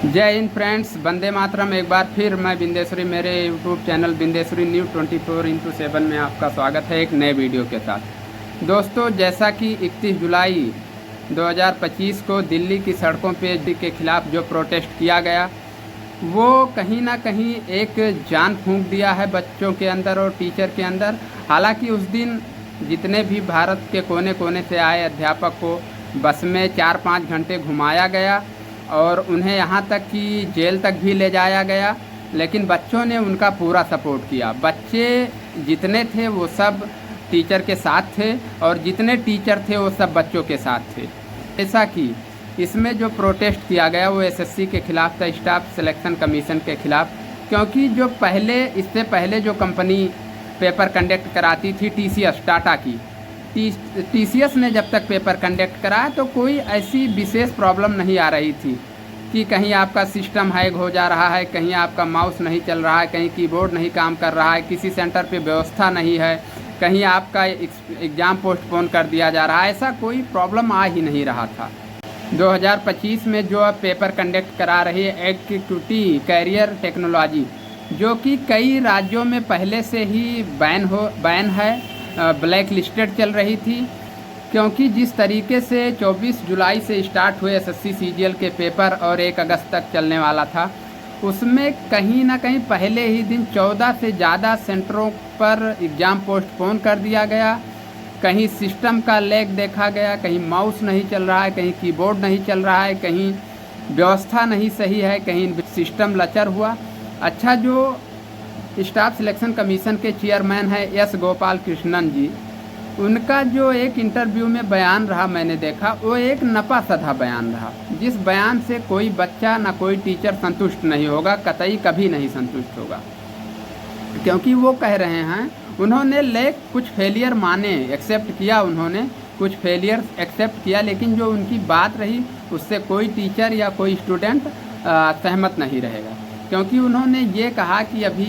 जय हिंद फ्रेंड्स, वंदे मातरम। एक बार फिर मैं बिंदेश्वरी, मेरे YouTube channel Bindeshwari news 24x7 में आपका स्वागत है एक नए वीडियो के साथ। दोस्तों, जैसा कि 31 जुलाई 2025 को दिल्ली की सड़कों पे के खिलाफ जो प्रोटेस्ट किया गया, वो कहीं ना कहीं एक जान फूंक दिया है बच्चों के अंदर और टीचर के अंदर। हालांकि उस दिन जितने भी भारत के कोने कोने से आए अध्यापक को बस में 4-5 घंटे घुमाया गया और उन्हें यहाँ तक कि जेल तक भी ले जाया गया, लेकिन बच्चों ने उनका पूरा सपोर्ट किया। बच्चे जितने थे वो सब टीचर के साथ थे और जितने टीचर थे वो सब बच्चों के साथ थे। ऐसा कि इसमें जो प्रोटेस्ट किया गया वो एसएससी के खिलाफ था, स्टाफ सिलेक्शन कमीशन के खिलाफ। क्योंकि जो इससे पहले जो कंपनी पेपर कंडक्ट कराती थी टीसीएस, टाटा की, टीसीएस ने जब तक पेपर कंडक्ट कराया तो कोई ऐसी विशेष प्रॉब्लम नहीं आ रही थी कि कहीं आपका सिस्टम हैक हो जा रहा है, कहीं आपका माउस नहीं चल रहा है, कहीं कीबोर्ड नहीं काम कर रहा है, किसी सेंटर पे व्यवस्था नहीं है, कहीं आपका एग्ज़ाम पोस्टपोन कर दिया जा रहा है। ऐसा कोई प्रॉब्लम आ ही नहीं रहा था। 2025 में जो अब पेपर कंडक्ट करा रही है एग्जीक्यूटिव कैरियर टेक्नोलॉजी, जो कि कई राज्यों में पहले से ही बैन है, ब्लैक लिस्टेड चल रही थी। क्योंकि जिस तरीके से 24 जुलाई से स्टार्ट हुए एसएससी सीजीएल के पेपर और 1 अगस्त तक चलने वाला था, उसमें कहीं ना कहीं पहले ही दिन 14 से ज़्यादा सेंटरों पर एग्ज़ाम पोस्टपोन कर दिया गया। कहीं सिस्टम का लैग देखा गया, कहीं माउस नहीं चल रहा है, कहीं कीबोर्ड नहीं चल रहा है, कहीं व्यवस्था नहीं सही है, कहीं सिस्टम लचर हुआ। अच्छा, जो स्टाफ सिलेक्शन कमीशन के चेयरमैन है एस गोपाल कृष्णन जी, उनका जो एक इंटरव्यू में बयान रहा मैंने देखा, वो एक नपा सधा बयान रहा, जिस बयान से कोई बच्चा ना कोई टीचर संतुष्ट नहीं होगा, कतई कभी नहीं संतुष्ट होगा। क्योंकि वो कह रहे हैं, उन्होंने कुछ फेलियर माने, एक्सेप्ट किया, उन्होंने कुछ फेलियर एक्सेप्ट किया, लेकिन जो उनकी बात रही उससे कोई टीचर या कोई स्टूडेंट सहमत नहीं रहेगा। क्योंकि उन्होंने ये कहा कि अभी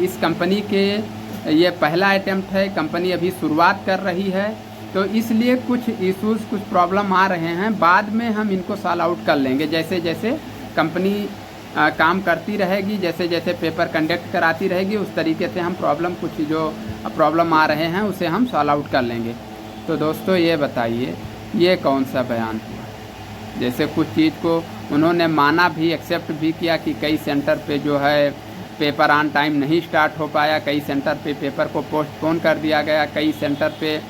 इस कंपनी के ये पहला अटेम्प्ट है, कंपनी अभी शुरुआत कर रही है, तो इसलिए कुछ इश्यूज़, कुछ प्रॉब्लम आ रहे हैं, बाद में हम इनको सॉल्व आउट कर लेंगे। जैसे जैसे कंपनी काम करती रहेगी, जैसे जैसे पेपर कंडक्ट कराती रहेगी, उस तरीके से हम कुछ जो प्रॉब्लम आ रहे हैं उसे हम सॉल्व आउट कर लेंगे। तो दोस्तों, ये बताइए, ये कौन सा बयान हुआ? जैसे कुछ चीज़ को उन्होंने माना भी, एक्सेप्ट भी किया कि कई सेंटर पे जो है पेपर ऑन टाइम नहीं स्टार्ट हो पाया, कई सेंटर पे पेपर को पोस्टपोन कर दिया गया, कई सेंटर पे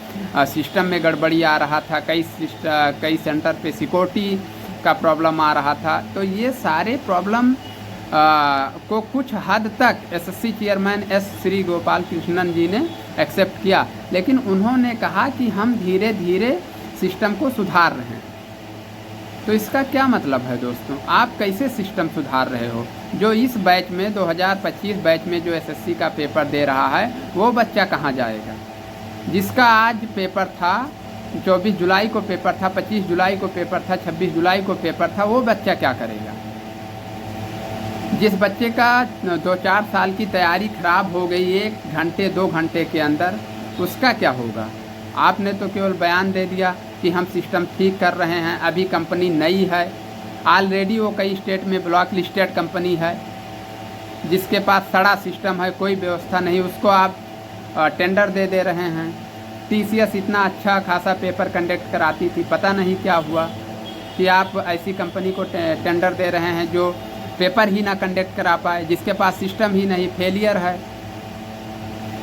सिस्टम में गड़बड़ी आ रहा था, कई सेंटर पे सिक्योरिटी का प्रॉब्लम आ रहा था। तो ये सारे प्रॉब्लम को कुछ हद तक एसएससी चेयरमैन एस श्री गोपाल कृष्णन जी ने एक्सेप्ट किया, लेकिन उन्होंने कहा कि हम धीरे धीरे सिस्टम को सुधार रहे हैं। तो इसका क्या मतलब है दोस्तों? आप कैसे सिस्टम सुधार रहे हो? जो इस बैच में 2025 बैच में जो एसएससी का पेपर दे रहा है, वो बच्चा कहाँ जाएगा? जिसका आज पेपर था, 24 जुलाई को पेपर था, 25 जुलाई को पेपर था, 26 जुलाई को पेपर था, वो बच्चा क्या करेगा? जिस बच्चे का 2-4 साल की तैयारी खराब हो गई 1 घंटे 2 घंटे के अंदर, उसका क्या होगा? आपने तो केवल बयान दे दिया कि हम सिस्टम ठीक कर रहे हैं, अभी कंपनी नई है, ऑलरेडी वो कई स्टेट में ब्लॉक लिस्टेड कंपनी है, जिसके पास सड़ा सिस्टम है, कोई व्यवस्था नहीं, उसको आप टेंडर दे रहे हैं। टीसीएस इतना अच्छा खासा पेपर कंडक्ट कराती थी, पता नहीं क्या हुआ कि आप ऐसी कंपनी को टेंडर दे रहे हैं जो पेपर ही ना कंडक्ट करा पाए, जिसके पास सिस्टम ही नहीं, फेलियर है।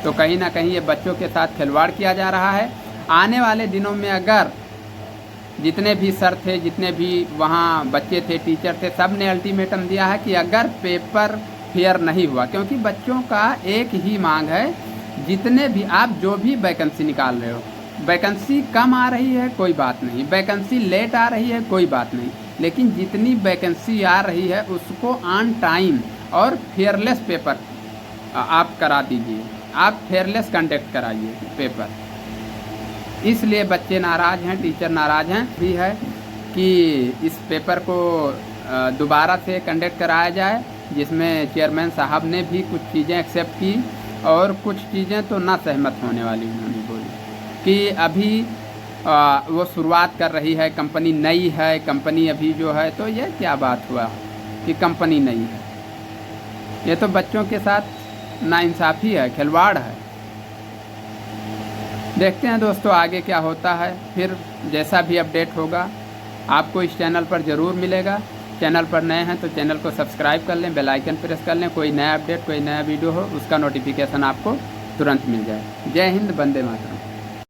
तो कहीं ना कहीं ये बच्चों के साथ खिलवाड़ किया जा रहा है। आने वाले दिनों में अगर जितने भी सर थे, जितने भी वहाँ बच्चे थे, टीचर थे, सब ने अल्टीमेटम दिया है कि अगर पेपर फेयर नहीं हुआ, क्योंकि बच्चों का एक ही मांग है, जितने भी आप जो भी वैकेंसी निकाल रहे हो, वैकेंसी कम आ रही है कोई बात नहीं, वैकेंसी लेट आ रही है कोई बात नहीं, लेकिन जितनी वैकेंसी आ रही है उसको ऑन टाइम और फेयरलेस पेपर आप करा दीजिए, आप फेयरलेस कंडक्ट कराइए पेपर। इसलिए बच्चे नाराज़ हैं, टीचर नाराज़ हैं भी है कि इस पेपर को दोबारा से कंडक्ट कराया जाए, जिसमें चेयरमैन साहब ने भी कुछ चीज़ें एक्सेप्ट की और कुछ चीज़ें तो ना सहमत होने वाली उन्होंने बोली कि अभी वो शुरुआत कर रही है, कंपनी नई है, कंपनी अभी जो है, तो ये क्या बात हुआ? कि कंपनी नहीं है। ये तो बच्चों के साथ नाइंसाफ़ी है, खिलवाड़ है। देखते हैं दोस्तों आगे क्या होता है। फिर जैसा भी अपडेट होगा आपको इस चैनल पर ज़रूर मिलेगा। चैनल पर नए हैं तो चैनल को सब्सक्राइब कर लें, बेल आइकन प्रेस कर लें। कोई नया अपडेट, कोई नया वीडियो हो उसका नोटिफिकेशन आपको तुरंत मिल जाए। जय हिंद, वंदे मातरम।